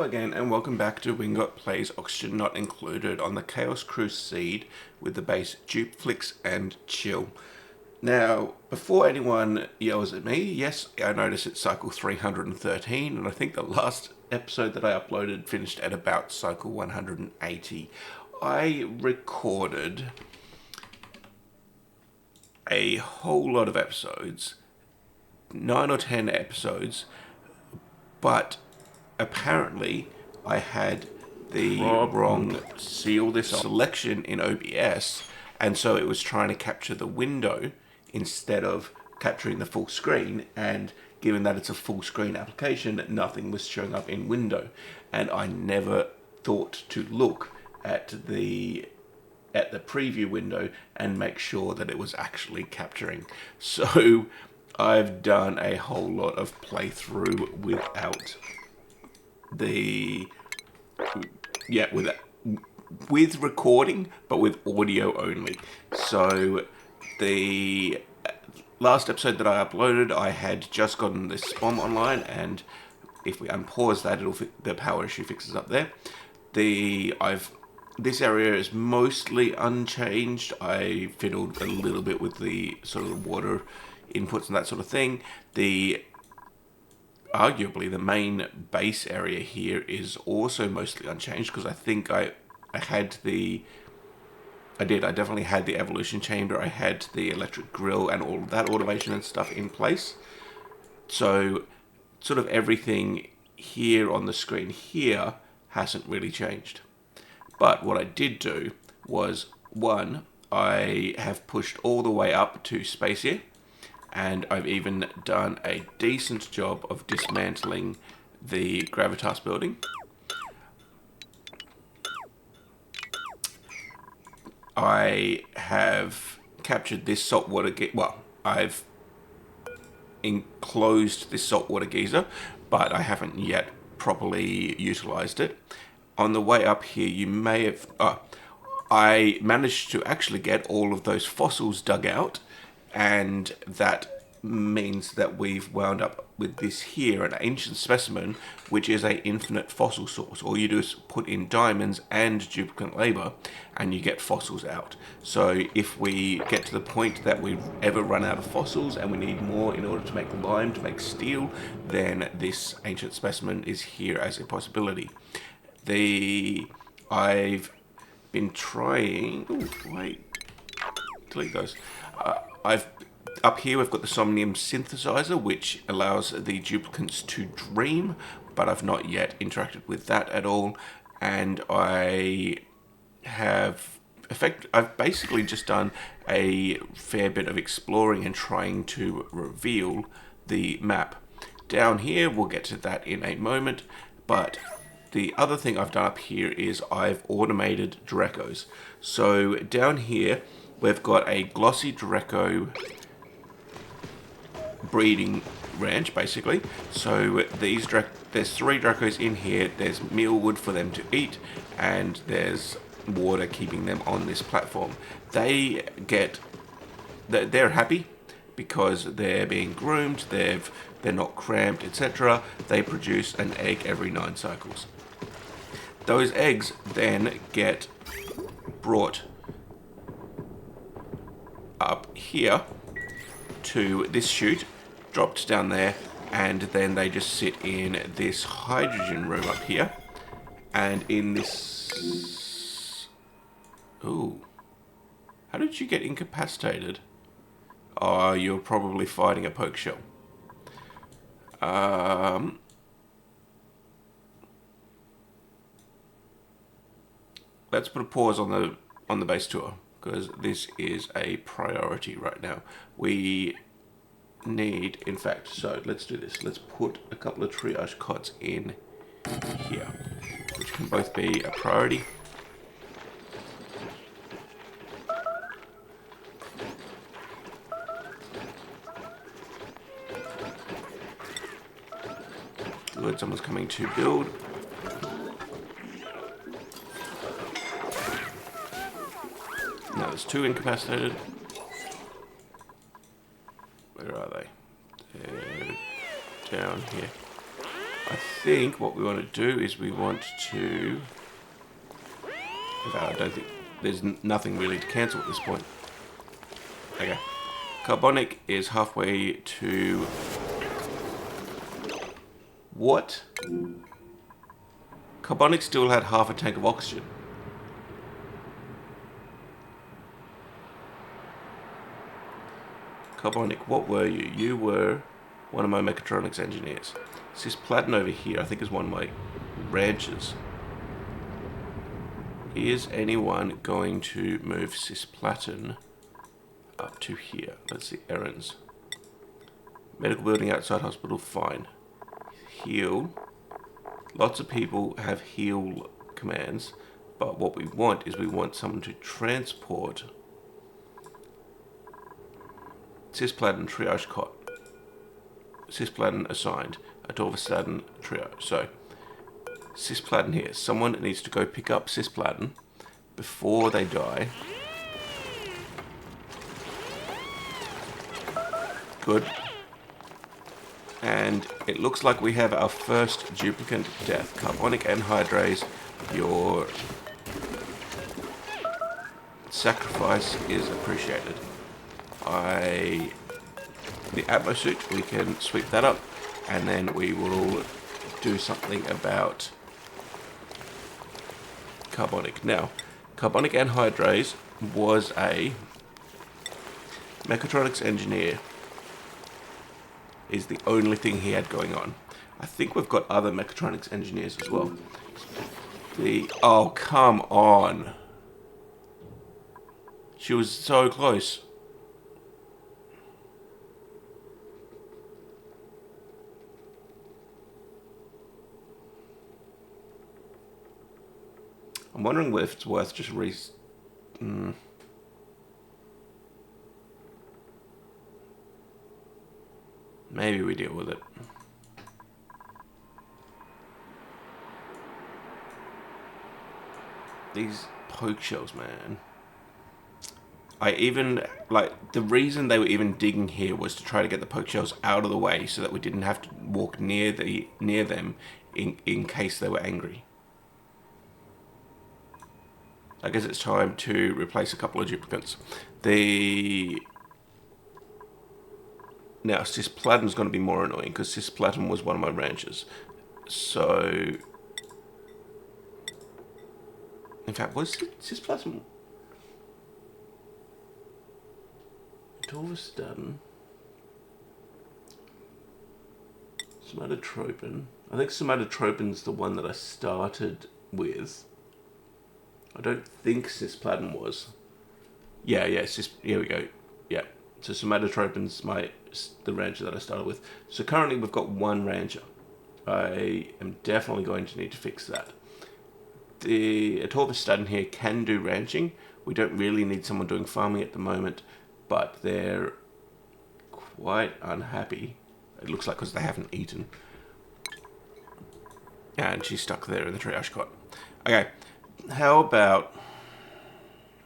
again, and welcome back to Wingot Plays Oxygen Not Included on the Chaos Crusade with the base Dupeflix and Chill. Now, before anyone yells at me, yes, I notice it's cycle 313, and I think the last episode that I uploaded finished at about cycle 180. I recorded a whole lot of episodes, 9 or 10 episodes, but apparently I had the wrong seal this selection in OBS, and so it was trying to capture the window instead of capturing the full screen, and given that it's a full screen application, nothing was showing up in window, and I never thought to look at the preview window and make sure that it was actually capturing. So I've done a whole lot of playthrough with recording, but with audio only. So the last episode that I uploaded, I had just gotten this SPOM online, and if we unpause that, the power issue fixes up there. This area is mostly unchanged. I fiddled a little bit with the sort of water inputs and that sort of thing. Arguably the main base area here is also mostly unchanged, because I think I definitely had the evolution chamber, I had the electric grill and all of that automation and stuff in place. So sort of everything here on the screen here hasn't really changed. But what I did do was, one, I have pushed all the way up to space here, and I've even done a decent job of dismantling the gravitas building. I have captured this saltwater I've enclosed this saltwater geyser, but I haven't yet properly utilized it. On the way up here, you may have... I managed to actually get all of those fossils dug out, and that means that we've wound up with this here, an ancient specimen, which is a infinite fossil source. All you do is put in diamonds and duplicate labor, and you get fossils out. So if we get to the point that we ever run out of fossils and we need more in order to make lime, to make steel, then this ancient specimen is here as a possibility. I've been trying... Ooh, wait. Delete those. Up here we've got the Somnium synthesizer, which allows the duplicates to dream, but I've not yet interacted with that at all. And I've basically just done a fair bit of exploring and trying to reveal the map. Down here, we'll get to that in a moment, but the other thing I've done up here is I've automated Drecos. So down here, we've got a glossy Dreco breeding ranch, basically. So there's 3 Drecos in here. There's mealwood for them to eat, and there's water keeping them on this platform. They're happy because they're being groomed, they're not cramped, etc. They produce an egg every 9 cycles. Those eggs then get brought up here to this chute, dropped down there, and then they just sit in this hydrogen room up here. And in this... Ooh. How did you get incapacitated? Oh, you're probably fighting a poke shell. Let's put a pause on the base tour, because this is a priority right now. We need, in fact, so let's do this. Let's put a couple of triage cots in here, which can both be a priority. Good, someone's coming to build. Now there's 2 incapacitated. Where are they? They're down here. I think what we want to do is we want to... In fact, I don't think... There's nothing really to cancel at this point. Okay. Carbonic is halfway to... What? Carbonic still had half a tank of oxygen. Carbonic, what were you? You were one of my mechatronics engineers. Cisplatin over here, I think, is one of my ranches. Is anyone going to move Cisplatin up to here? Let's see, errands. Medical building outside hospital, fine. Heal. Lots of people have heal commands, but what we want is we want someone to transport Cisplatin triage cot. Cisplatin assigned. Atorvastatin triage. So, Cisplatin here. Someone needs to go pick up Cisplatin before they die. Good. And it looks like we have our first duplicant death. Carbonic anhydrase, your sacrifice is appreciated. The atmosuit, we can sweep that up, and then we will do something about carbonic. Now, carbonic anhydrase was a mechatronics engineer. Is the only thing he had going on. I think we've got other mechatronics engineers as well. Oh, come on. She was so close. I'm wondering if it's worth just maybe we deal with it. These poke shells, man. I even, like, the reason they were even digging here was to try to get the poke shells out of the way so that we didn't have to walk near them in case they were angry. I guess it's time to replace a couple of duplicates. Now, Cisplatin's going to be more annoying because Cisplatin was one of my ranches. So, in fact, was Cisplatin? Atorvastatin, somatotropin. I think somatotropin's the one that I started with. I don't think Cisplatin was. Yeah, here we go. Yeah. So somatotropin's the rancher that I started with. So currently we've got one rancher. I am definitely going to need to fix that. The atorvastatin here can do ranching. We don't really need someone doing farming at the moment, but they're quite unhappy. It looks like because they haven't eaten. And she's stuck there in the triage cot. Okay, how about...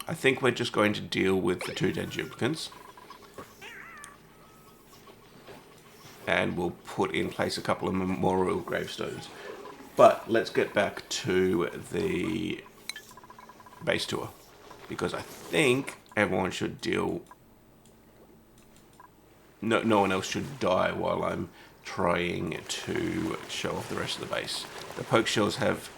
I think we're just going to deal with the 2 dead duplicants. And we'll put in place a couple of memorial gravestones. But let's get back to the base tour. Because I think everyone should deal... No one else should die while I'm trying to show off the rest of the base. The poke shells have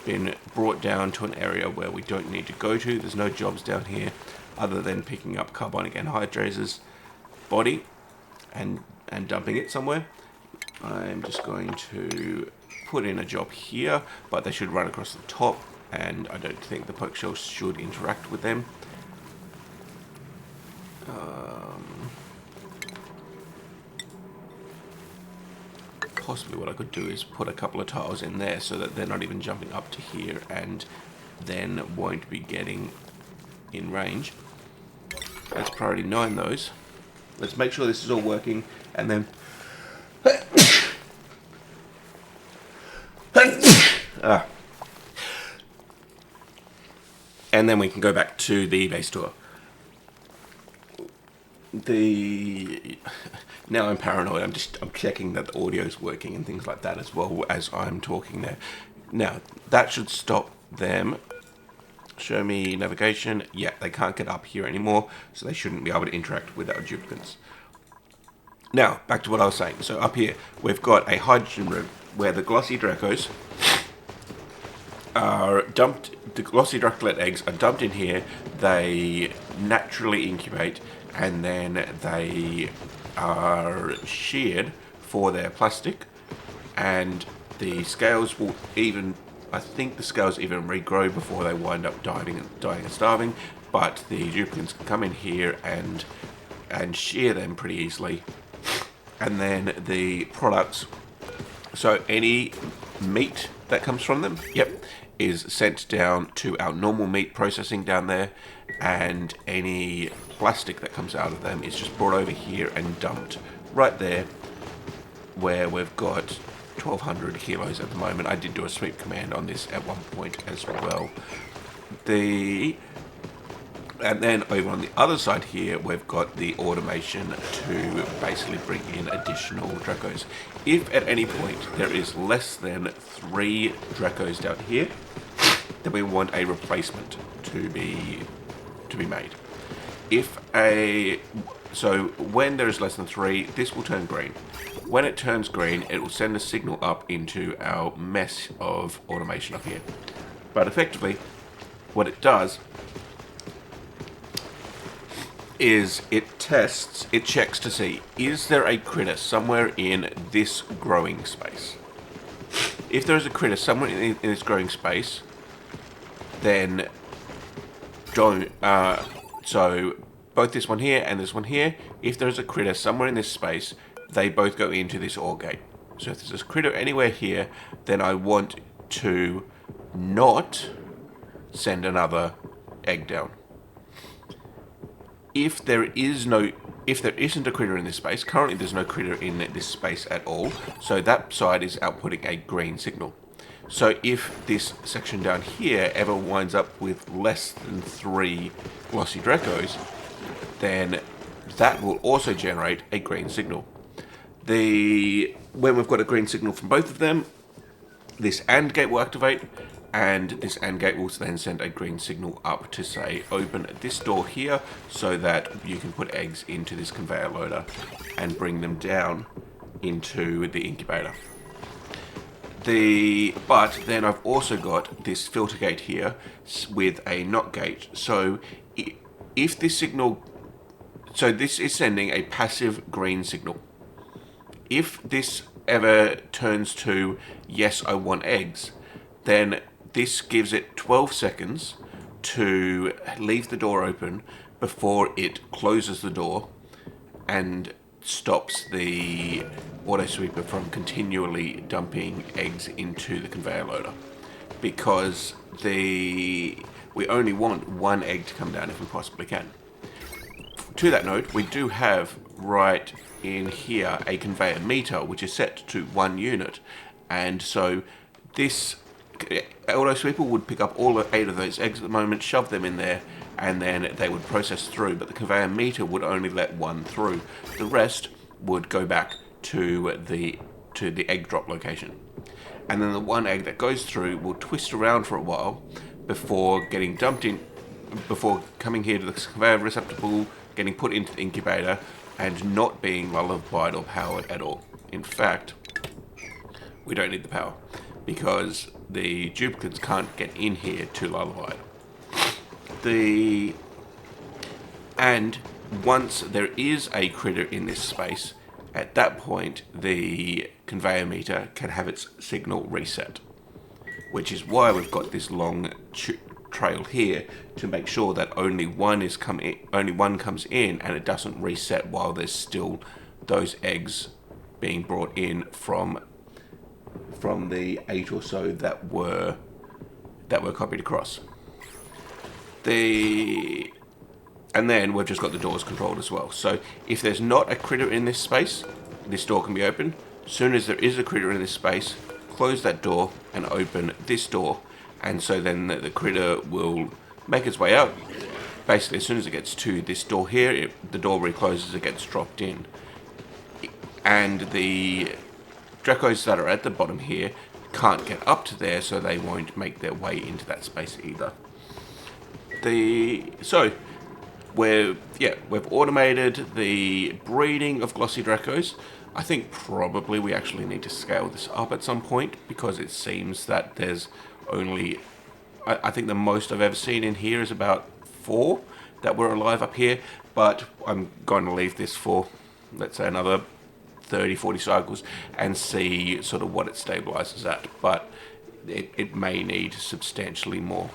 been brought down to an area where we don't need to go to. There's no jobs down here other than picking up carbonic anhydrase's body and dumping it somewhere. I'm just going to put in a job here, but they should run across the top, and I don't think the poke shells should interact with them. Possibly what I could do is put a couple of tiles in there so that they're not even jumping up to here and then won't be getting in range. Let's priority 9 those. Let's make sure this is all working, and then and then we can go back to the base tour. Now I'm paranoid. I'm checking that the audio is working and things like that as well as I'm talking there. Now that should stop them. Show me navigation. Yeah, they can't get up here anymore, so they shouldn't be able to interact with our duplicates. Now, back to what I was saying. So up here, we've got a hydrogen room where the glossy Dracos are dumped. The glossy Dracolet eggs are dumped in here. They naturally incubate, and then they are sheared for their plastic, and the scales will even, I think the scales even regrow before they wind up dying and starving, but the duplicates can come in here and shear them pretty easily. And then the products, so any meat that comes from them, is sent down to our normal meat processing down there, and any plastic that comes out of them is just brought over here and dumped right there, where we've got 1,200 kilos at the moment. I did do a sweep command on this at one point as well. And then over on the other side here, we've got the automation to basically bring in additional Dracos. If at any point there is less than 3 Dracos down here, then we want a replacement to be made. So when there is less than 3, this will turn green. When it turns green, it will send a signal up into our mess of automation up here. But effectively, what it does is it checks to see, is there a critter somewhere in this growing space? If there is a critter somewhere in this growing space, then don't, so both this one here and this one here, if there is a critter somewhere in this space, they both go into this OR gate. So if there's a critter anywhere here, then I want to not send another egg down. If there isn't a critter in this space, currently there's no critter in this space at all, so that side is outputting a green signal. So if this section down here ever winds up with less than 3 glossy Dracos, then that will also generate a green signal. When we've got a green signal from both of them, this AND gate will activate, and this AND gate will then send a green signal up to say open this door here so that you can put eggs into this conveyor loader and bring them down into the incubator. But then I've also got this filter gate here with a NOT gate. So if this signal, so this is sending a passive green signal. If this ever turns to yes, I want eggs, then this gives it 12 seconds to leave the door open before it closes the door and stops the auto sweeper from continually dumping eggs into the conveyor loader, because we only want 1 egg to come down if we possibly can. To that note, we do have right in here a conveyor meter which is set to 1 unit, and so this auto sweeper would pick up all 8 of those eggs at the moment, shove them in there, and then they would process through, but the conveyor meter would only let 1 through. The rest would go back to the egg drop location, and then the 1 egg that goes through will twist around for a while before getting dumped in, before coming here to the conveyor receptacle, getting put into the incubator, and not being lullabied or powered at all. In fact, we don't need the power, because the duplicates can't get in here to lullaby. And once there is a critter in this space, at that point the conveyor meter can have its signal reset, which is why we've got this long trail here to make sure that only one comes in and it doesn't reset while there's still those eggs being brought in from the 8 or so that were copied across. And then we've just got the doors controlled as well. So if there's not a critter in this space, this door can be opened. As soon as there is a critter in this space, close that door and open this door, and so then the critter will make its way out, basically as soon as it gets to this door here, the door recloses, it gets dropped in. And the Dracos that are at the bottom here can't get up to there, so they won't make their way into that space either. So we've automated the breeding of glossy Dracos. I think probably we actually need to scale this up at some point, because it seems that there's only, I think the most I've ever seen in here is about 4 that were alive up here, but I'm going to leave this for, let's say, another 30-40 cycles and see sort of what it stabilizes at, but it may need substantially more.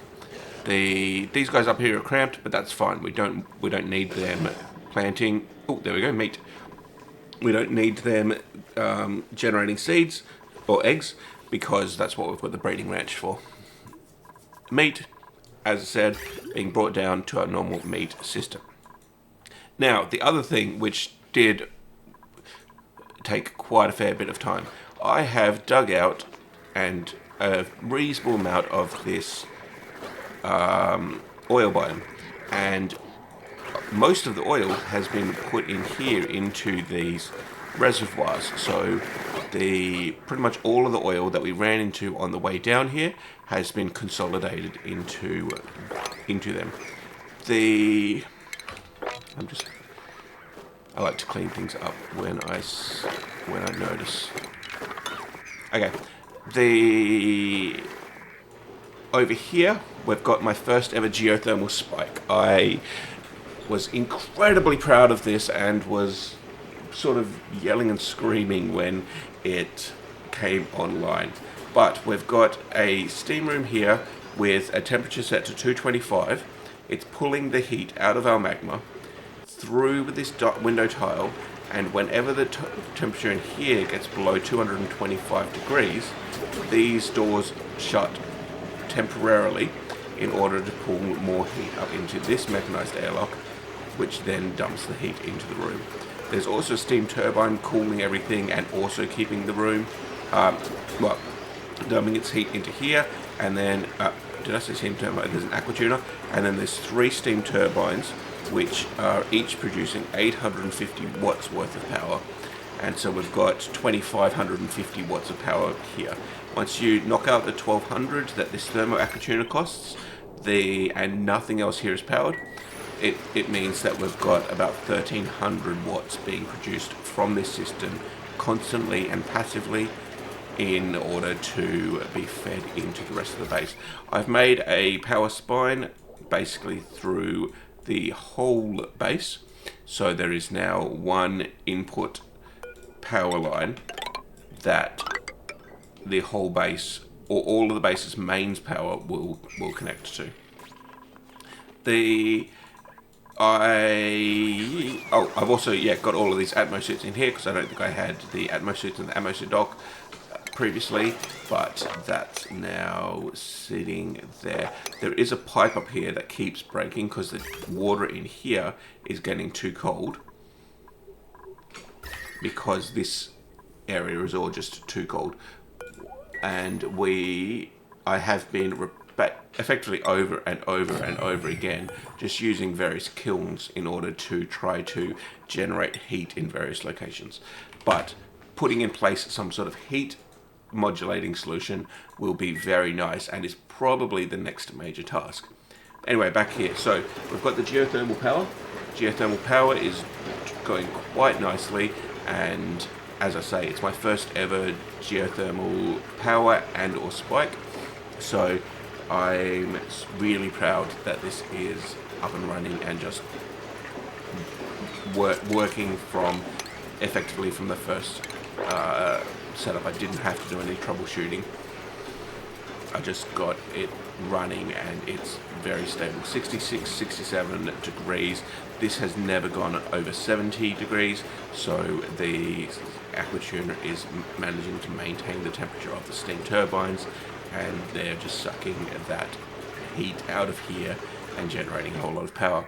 These guys up here are cramped, but that's fine. We don't need them planting. Oh, there we go, meat. We don't need them generating seeds or eggs, because that's what we've got the breeding ranch for. Meat, as I said, being brought down to our normal meat system. Now, the other thing which did take quite a fair bit of time, I have dug out and a reasonable amount of this oil biome, and most of the oil has been put in here into these reservoirs. So pretty much all of the oil that we ran into on the way down here has been consolidated into them. I like to clean things up when I notice. Okay, over here we've got my first ever geothermal spike. I was incredibly proud of this and was sort of yelling and screaming when it came online. But we've got a steam room here with a temperature set to 225. It's pulling the heat out of our magma through this window tile, and whenever the temperature in here gets below 225 degrees, these doors shut temporarily in order to pull more heat up into this mechanized airlock, which then dumps the heat into the room. There's also a steam turbine cooling everything and also keeping the room, dumping its heat into here, and then, did I say steam turbine? There's an aqua tuner, and then there's 3 steam turbines, which are each producing 850 watts worth of power. And so we've got 2,550 watts of power here. Once you knock out the 1,200 that this thermo aqua tuner costs, and nothing else here is powered, it means that we've got about 1,300 watts being produced from this system constantly and passively in order to be fed into the rest of the base. I've made a power spine basically through the whole base, so there is now one input power line that the whole base, or all of the base's mains power, will connect to. I've also got all of these Atmo suits in here, because I don't think I had the Atmo suits and the Atmo suit dock previously, but that's now sitting there. There is a pipe up here that keeps breaking because the water in here is getting too cold, because this area is all just too cold, and I have been effectively over and over and over again just using various kilns in order to try to generate heat in various locations. But putting in place some sort of heat modulating solution will be very nice, and is probably the next major task. Anyway, back here. So we've got the geothermal power. Geothermal power is going quite nicely, and as I say, it's my first ever geothermal power and or spike. So I'm really proud that this is up and running and just working effectively from the first setup. I didn't have to do any troubleshooting. I just got it running and it's very stable. 66, 67 degrees. This has never gone over 70 degrees, so the aqua tuner is managing to maintain the temperature of the steam turbines, and they're just sucking that heat out of here and generating a whole lot of power.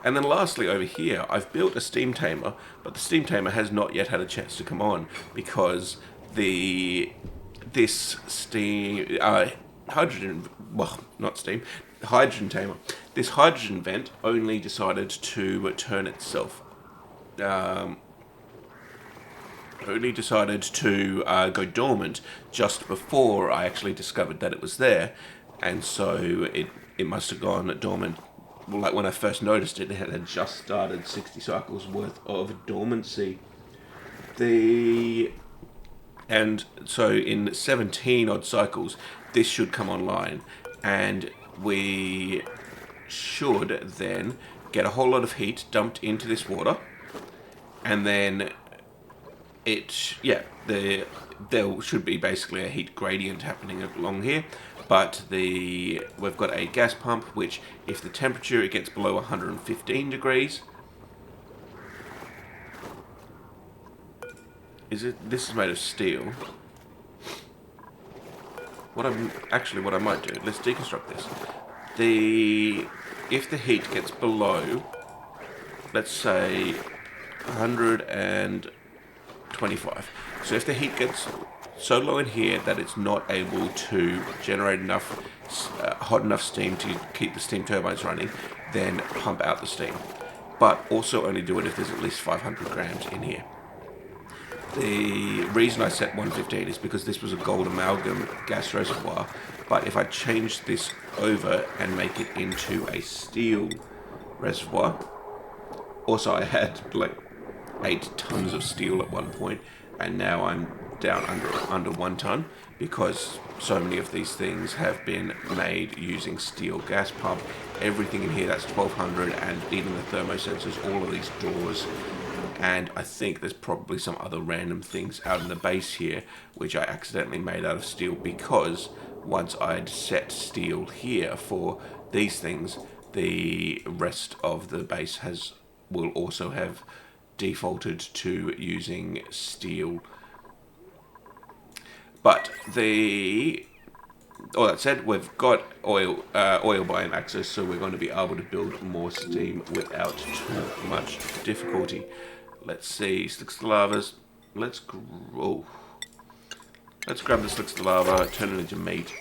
And then lastly over here, I've built a steam tamer, but the steam tamer has not yet had a chance to come on, because this steam, hydrogen, well, not steam, hydrogen tamer. This hydrogen vent only decided to turn itself. Only decided to go dormant just before I actually discovered that it was there, and so it must have gone dormant. Well, like when I first noticed it, it had just started 60 cycles worth of dormancy. And so in 17 odd cycles, this should come online, and we should then get a whole lot of heat dumped into this water, and then there should be basically a heat gradient happening along here. But we've got a gas pump, which if the temperature it gets below 115 degrees, this is made of steel. What I might do, let's deconstruct this. If the heat gets below, let's say 125. So if the heat gets so low in here that it's not able to generate enough hot enough steam to keep the steam turbines running, then pump out the steam. But also only do it if there's at least 500 grams in here. The reason I set 115 is because this was a gold amalgam gas reservoir, but if I change this over and make it into a steel reservoir, also I had like 8 tons of steel at one point, and now I'm down under 1 ton because so many of these things have been made using steel gas pump. Everything in here that's 1200, and even the thermosensors, all of these doors. And I think there's probably some other random things out in the base here which I accidentally made out of steel, because once I'd set steel here for these things, the rest of the base will also have defaulted to using steel. But all that said, we've got oil biome access, so we're going to be able to build more steam without too much difficulty. Let's see, slicks to lavas. Let's grab the slicks to lava, turn it into meat,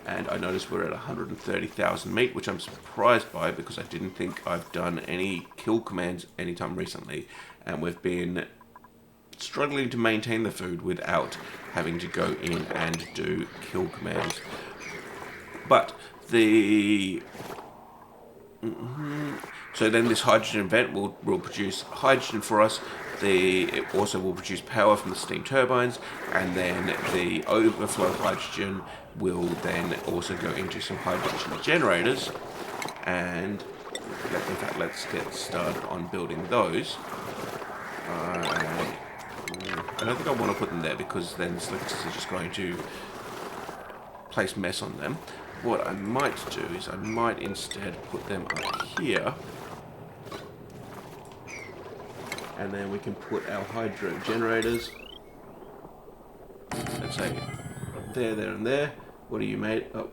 and I notice we're at 130,000 meat, which I'm surprised by because I didn't think I've done any kill commands anytime recently, and we've been struggling to maintain the food without having to go in and do kill commands. But so then this hydrogen vent will produce hydrogen for us. It also will produce power from the steam turbines, and then the overflow hydrogen will then also go into some hydrogen generators. And in fact, let's get started on building those. I don't think I want to put them there because then Slicks are just going to place mess on them. What I might do is I might instead put them up here, and then we can put our hydro generators, let's say there, and there. What are you made? Oh,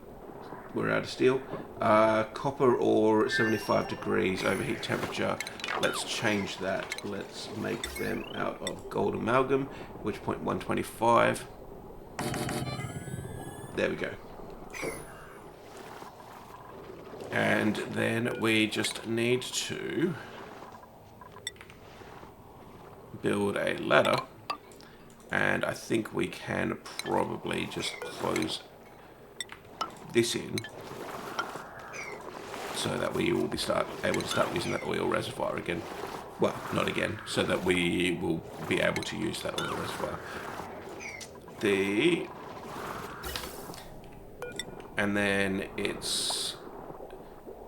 we're out of steel. Copper ore, 75 degrees overheat temperature. Let's change that. Let's make them out of gold amalgam, which point 125. There we go. And then we just need to build a ladder, and I think we can probably just close this in so that we will be able to start using that oil reservoir again. Well, not again, so that we will be able to use that oil reservoir. And then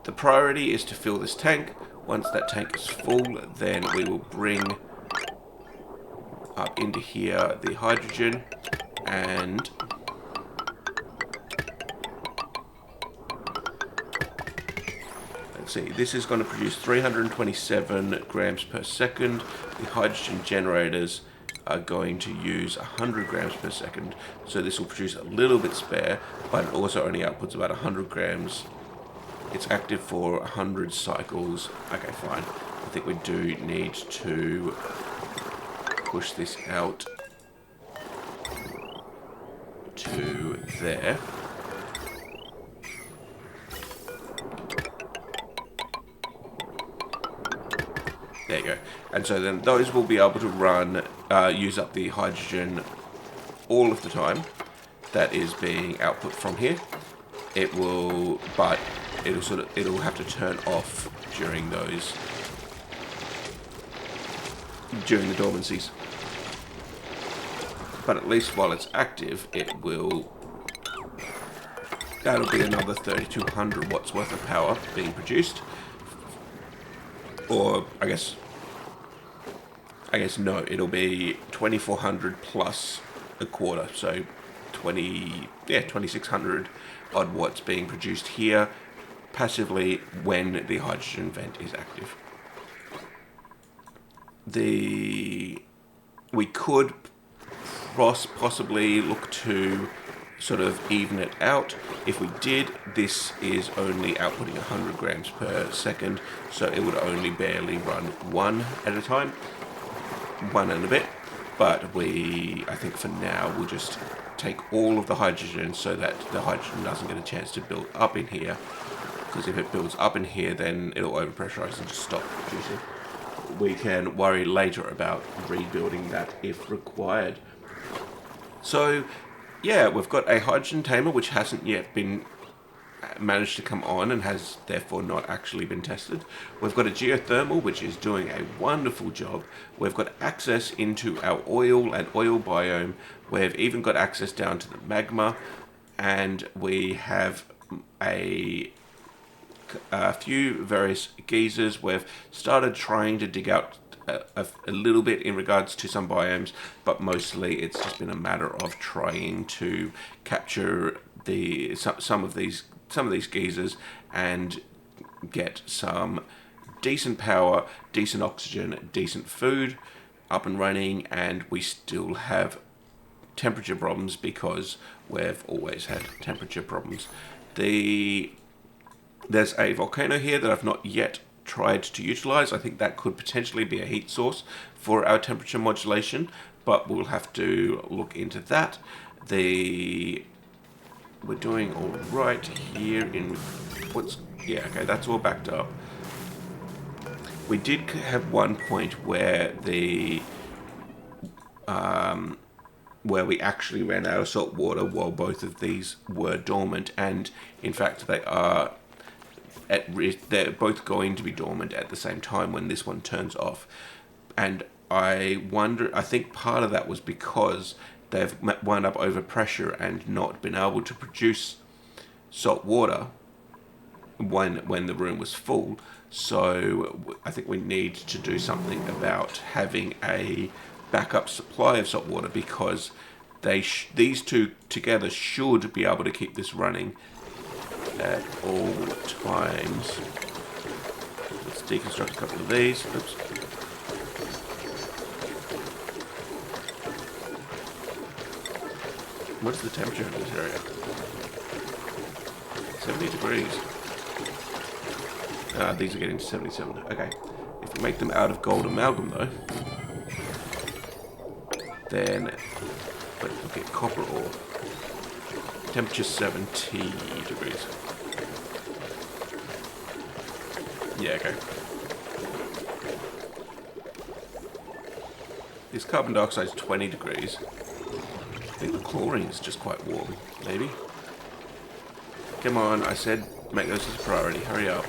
the priority is to fill this tank. Once that tank is full, then we will bring up into here the hydrogen, and let's see, this is going to produce 327 grams per second. The hydrogen generators are going to use 100 grams per second, so this will produce a little bit spare, but it also only outputs about 100 grams. It's active for 100 cycles. Okay, fine. I think we do need to push this out to there. There you go. And so then those will be able to run, use up the hydrogen all of the time that is being output from here. It will, but it'll have to turn off during the dormancies. But at least while it's active, that'll be another 3,200 watts worth of power being produced. Or I guess no, it'll be 2,400 plus a quarter, so 2,600 odd watts being produced here passively when the hydrogen vent is active. We could possibly look to sort of even it out. If we did, this is only outputting 100 grams per second, so it would only barely run one at a time, one and a bit. But I think for now, we'll just take all of the hydrogen so that the hydrogen doesn't get a chance to build up in here. Because if it builds up in here, then it'll overpressurize and just stop producing. We can worry later about rebuilding that if required. So, yeah, we've got a hydrogen tamer which hasn't yet been managed to come on and has therefore not actually been tested. We've got a geothermal which is doing a wonderful job. We've got access into our oil and oil biome. We've even got access down to the magma, and we have a few various geysers. We've started trying to dig out a little bit in regards to some biomes, but mostly it's just been a matter of trying to capture some of these geysers and get some decent power, decent oxygen, decent food up and running. And we still have temperature problems because we've always had temperature problems. There's a volcano here that I've not yet tried to utilize. I think that could potentially be a heat source for our temperature modulation, but we'll have to look into that. We're doing all right here in okay, that's all backed up. We did have one point where where we actually ran out of salt water while both of these were dormant, and in fact they are at risk. They're both going to be dormant at the same time when this one turns off. And I think part of that was because they've wound up over pressure and not been able to produce salt water when the room was full. So I think we need to do something about having a backup supply of salt water, because these two together should be able to keep this running at all times. Let's deconstruct a couple of these. Oops. What's the temperature in this area? 70 degrees. These are getting to 77. Okay. If we make them out of gold amalgam though, then let's look at copper ore. Temperature 70 degrees. Yeah, okay. This carbon dioxide is 20 degrees. I think the chlorine is just quite warm, maybe. Come on, I said make those as a priority. Hurry up.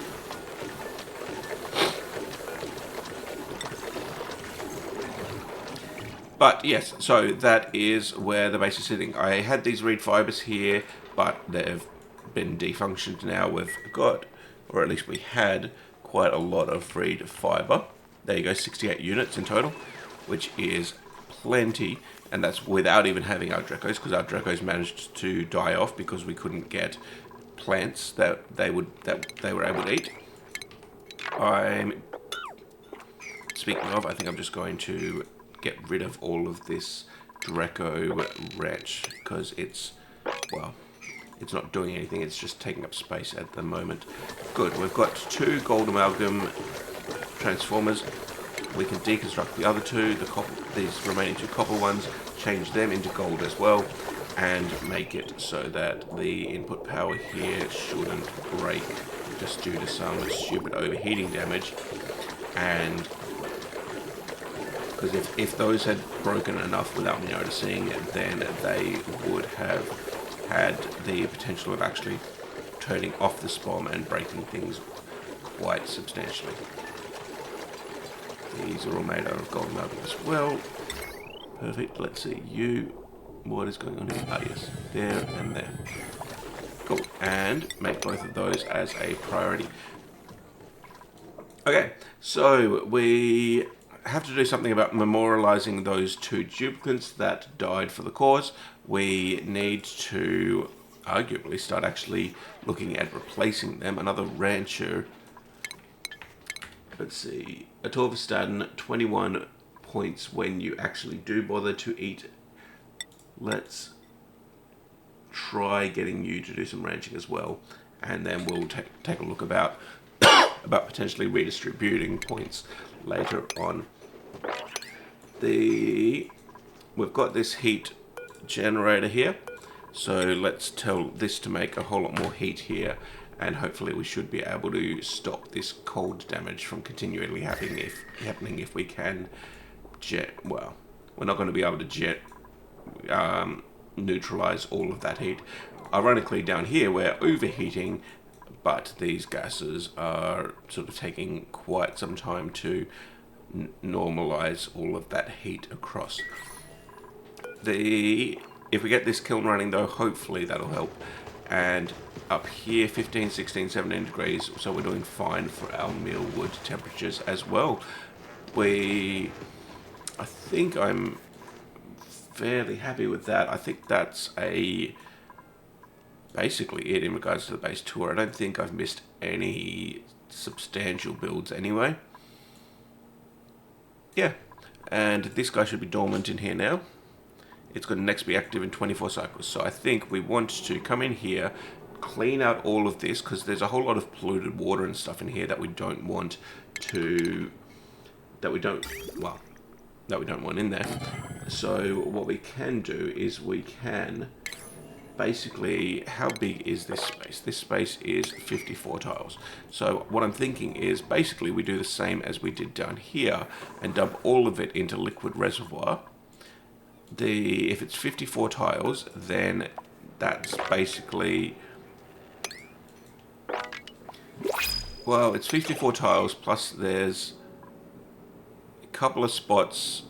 But yes, so that is where the base is sitting. I had these reed fibers here, but they've been defunctioned now. We've got, or at least we had, quite a lot of reed fiber. There you go, 68 units in total, which is plenty, and that's without even having our Drecos, because our Drecos managed to die off because we couldn't get plants that they were able to eat. Speaking of, I think I'm just going to get rid of all of this Dreco wretch, because it's not doing anything, it's just taking up space at the moment. Good, we've got 2 gold amalgam transformers. We can deconstruct the other 2, these remaining 2 copper ones, change them into gold as well, and make it so that the input power here shouldn't break just due to some stupid overheating damage. And because if those had broken enough without me noticing, then they would have had the potential of actually turning off the SPOM and breaking things quite substantially. These are all made out of gold amalgam as well. Perfect. Let's see. What is going on here? Ah, yes. There and there. Cool. And make both of those as a priority. Okay. So we have to do something about memorializing those 2 duplicates that died for the cause. We need to arguably start actually looking at replacing them. Another rancher. Let's see. Atorvastatin, 21 points when you actually do bother to eat. Let's try getting you to do some ranching as well, and then we'll take a look about potentially redistributing points later on. We've got this heat generator here, so let's tell this to make a whole lot more heat here, and hopefully we should be able to stop this cold damage from continually happening if we can well, we're not going to be able to neutralize all of that heat. Ironically, down here we're overheating, but these gases are sort of taking quite some time to normalize all of that heat across. If we get this kiln running though, hopefully that'll help. And up here, 15, 16, 17 degrees, so we're doing fine for our mealwood temperatures as well. I think I'm fairly happy with that. I think that's basically it in regards to the base tour. I don't think I've missed any substantial builds anyway. Yeah, and this guy should be dormant in here now. It's going to next be active in 24 cycles. So I think we want to come in here, clean out all of this, because there's a whole lot of polluted water and stuff in here that we don't want in there. So what we can do is we can basically, how big is this space? This space is 54 tiles. So what I'm thinking is basically we do the same as we did down here and dump all of it into liquid reservoir. If it's 54 tiles, then that's basically, well, it's 54 tiles plus there's a couple of spots.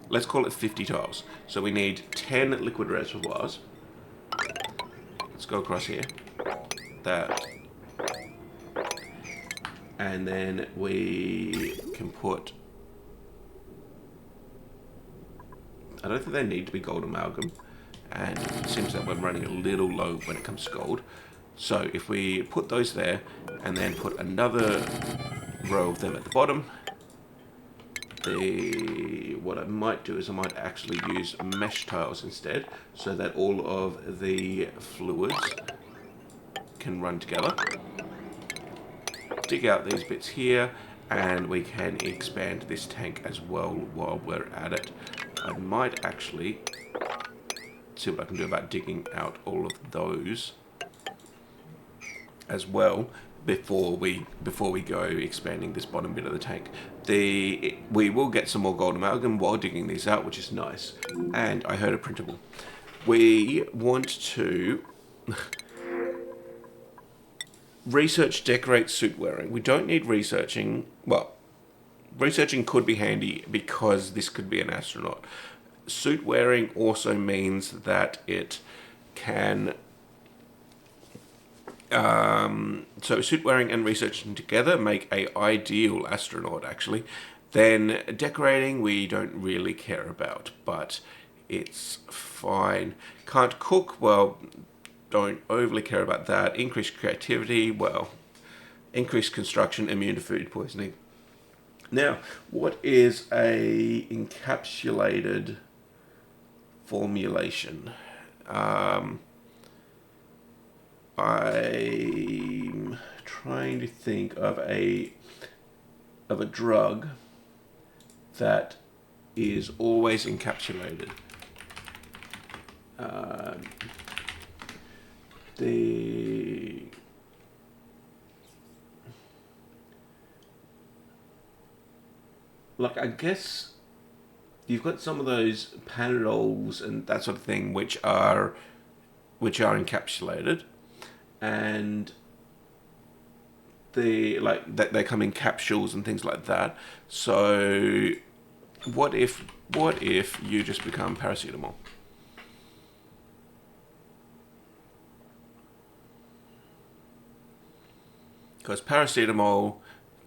Let's call it 50 tiles. So we need 10 liquid reservoirs. Let's go across here. That. And then we can put, I don't think they need to be gold amalgam, and it seems that we're running a little low when it comes to gold. So if we put those there, and then put another row of them at the bottom, what I might do is I might actually use mesh tiles instead, so that all of the fluids can run together. Dig out these bits here, and we can expand this tank as well while we're at it. I might actually see what I can do about digging out all of those as well before we go expanding this bottom bit of the tank. We will get some more gold amalgam while digging these out, which is nice. And I heard a printable. We want to research decorate suit wearing. We don't need researching. Well, researching could be handy because this could be an astronaut. Suit wearing also means that it can... so suit wearing and researching together make a ideal astronaut, actually. Then decorating we don't really care about, but it's fine. Can't cook, well, don't overly care about that. Increased creativity, well, increased construction, immune to food poisoning. Now, what is a encapsulated formulation? I'm trying to think of a drug that is always encapsulated. Like, I guess you've got some of those Panadols and that sort of thing which are encapsulated, and they come in capsules and things like that. So what if you just become paracetamol? Because paracetamol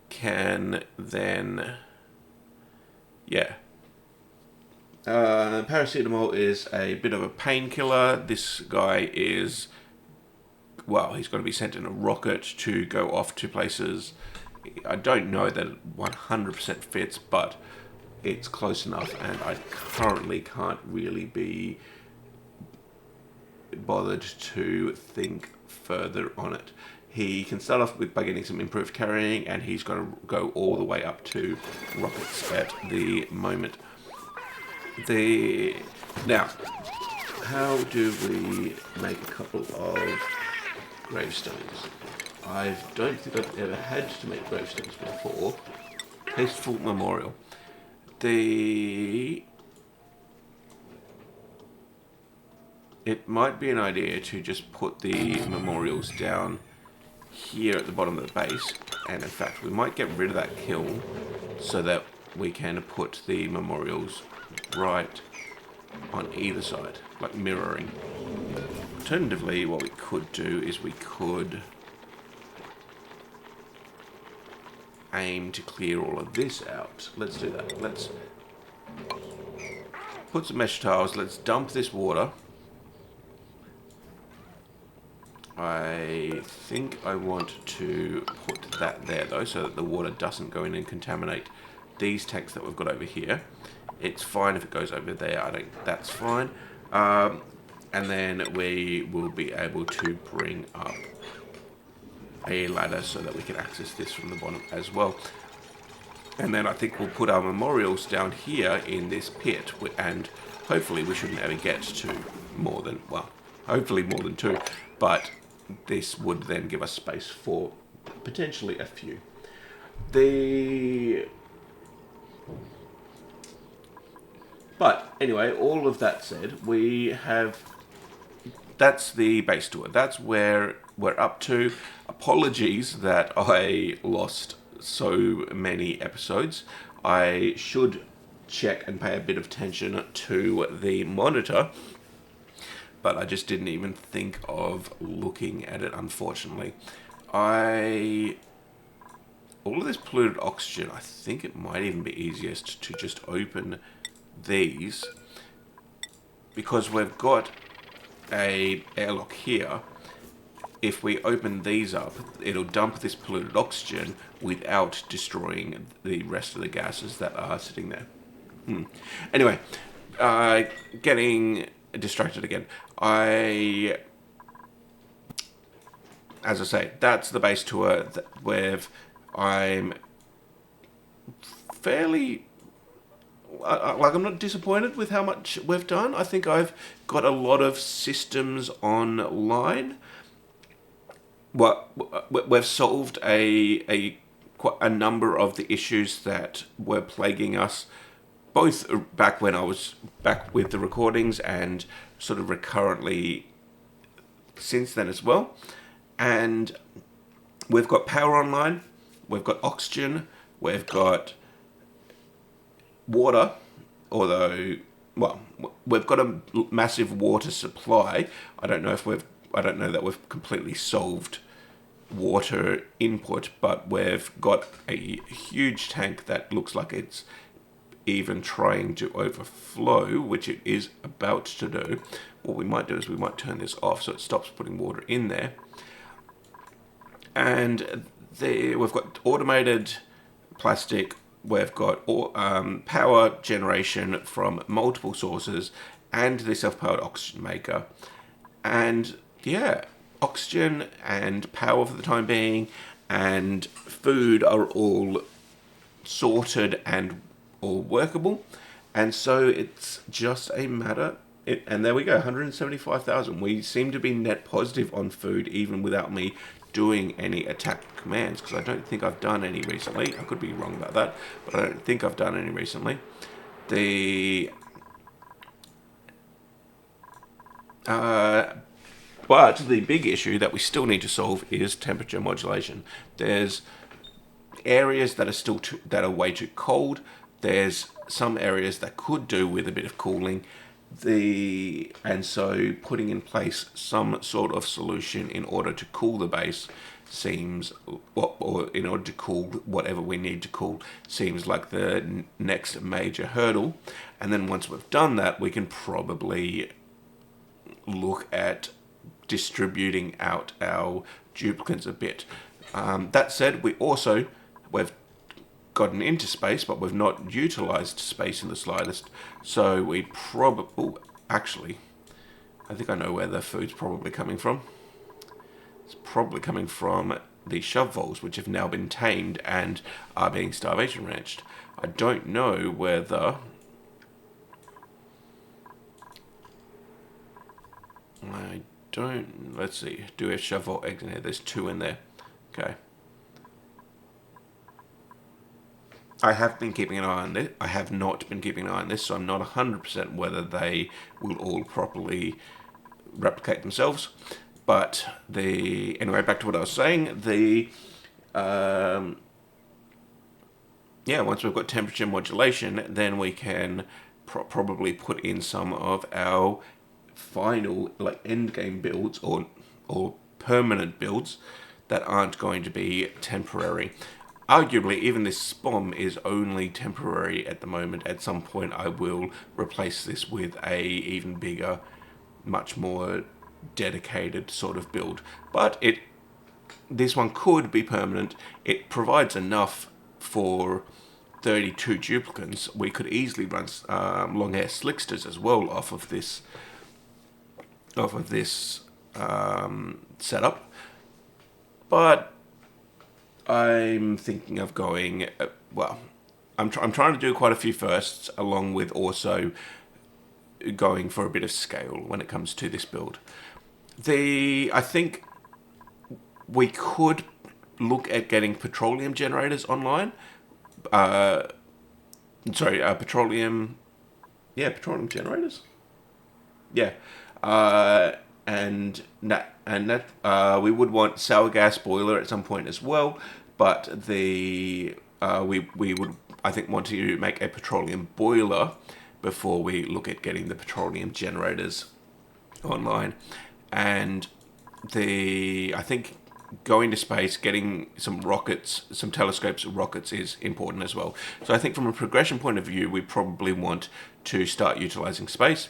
can then, yeah. Paracetamol is a bit of a painkiller. This guy is, well, he's going to be sent in a rocket to go off to places. I don't know that it 100% fits, but it's close enough, and I currently can't really be bothered to think further on it. He can start off by getting some improved carrying, and he's going to go all the way up to rockets at the moment. Now, how do we make a couple of gravestones? I don't think I've ever had to make gravestones before. Tasteful memorial. It might be an idea to just put the memorials down here at the bottom of the base, and in fact we might get rid of that kiln so that we can put the memorials right on either side, like mirroring. Alternatively, what we could do is we could aim to clear all of this out. Let's do that. Let's put some mesh tiles, let's dump this water. I think I want to put that there though, so that the water doesn't go in and contaminate these tanks that we've got over here. It's fine if it goes over there, that's fine. And then we will be able to bring up a ladder so that we can access this from the bottom as well. And then I think we'll put our memorials down here in this pit, and hopefully we shouldn't ever get to more than, well, hopefully more than 2, but this would then give us space for potentially a few. But anyway, all of that said, that's the base tour. That's where we're up to. Apologies that I lost so many episodes. I should check and pay a bit of attention to the monitor, but I just didn't even think of looking at it, unfortunately. All of this polluted oxygen, I think it might even be easiest to just open these, because we've got a airlock here. If we open these up, it'll dump this polluted oxygen without destroying the rest of the gases that are sitting there. Anyway, getting distracted again. As I say, that's the base tour where I'm fairly, I'm not disappointed with how much we've done. I think I've got a lot of systems online. Well, we've solved quite a number of the issues that were plaguing us, both back when I was back with the recordings and sort of recurrently since then as well. And we've got power online, we've got oxygen, we've got water, although, well, we've got a massive water supply. I don't know that we've completely solved water input, but we've got a huge tank that looks like it's even trying to overflow, which it is about to do. What we might do is we might turn this off so it stops putting water in there. And we've got automated plastic, we've got power generation from multiple sources, and the self-powered oxygen maker. And yeah, oxygen and power for the time being and food are all sorted and all workable, and so it's just a matter. And there we go, 175,000. We seem to be net positive on food even without me doing any attack commands, because I don't think I've done any recently. I could be wrong about that, but I don't think I've done any recently. But the big issue that we still need to solve is temperature modulation. There's areas that are that are way too cold. There's some areas that could do with a bit of cooling. And so putting in place some sort of solution in order to cool the base seems, or in order to cool whatever we need to cool, seems like the next major hurdle. And then once we've done that, we can probably look at distributing out our duplicates a bit. That said, we've gotten into space, but we've not utilized space in the slightest. So we probably, actually, I think I know where the food's probably coming from. It's probably coming from the shove voles, which have now been tamed and are being starvation ranched. I don't know whether let's see, do we have shove vole eggs in here? There's 2 in there. Okay. I have been keeping an eye on this. I have not been keeping an eye on this, so I'm not 100% whether they will all properly replicate themselves. But anyway, back to what I was saying. Once we've got temperature modulation, then we can probably put in some of our final end game builds or permanent builds that aren't going to be temporary. Arguably, even this SPOM is only temporary at the moment. At some point, I will replace this with a even bigger, much more dedicated sort of build. But this one could be permanent. It provides enough for 32 duplicants. We could easily run long hair slicksters as well off of this setup. But I'm thinking of going, I'm trying to do quite a few firsts, along with also going for a bit of scale when it comes to this build. I think we could look at getting petroleum generators online. Petroleum generators. Yeah. We would want sour gas boiler at some point as well, but we would, I think, want to make a petroleum boiler before we look at getting the petroleum generators online. And I think going to space, getting some rockets, some telescopes, rockets is important as well. So I think from a progression point of view, we probably want to start utilizing space.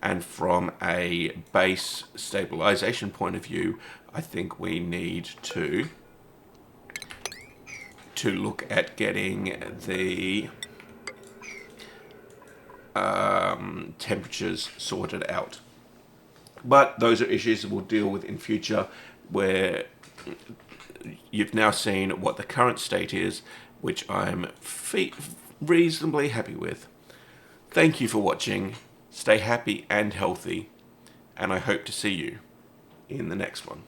And from a base stabilization point of view, I think we need to look at getting the temperatures sorted out. But those are issues we'll deal with in future, where you've now seen what the current state is, which I'm reasonably happy with. Thank you for watching. Stay happy and healthy, and I hope to see you in the next one.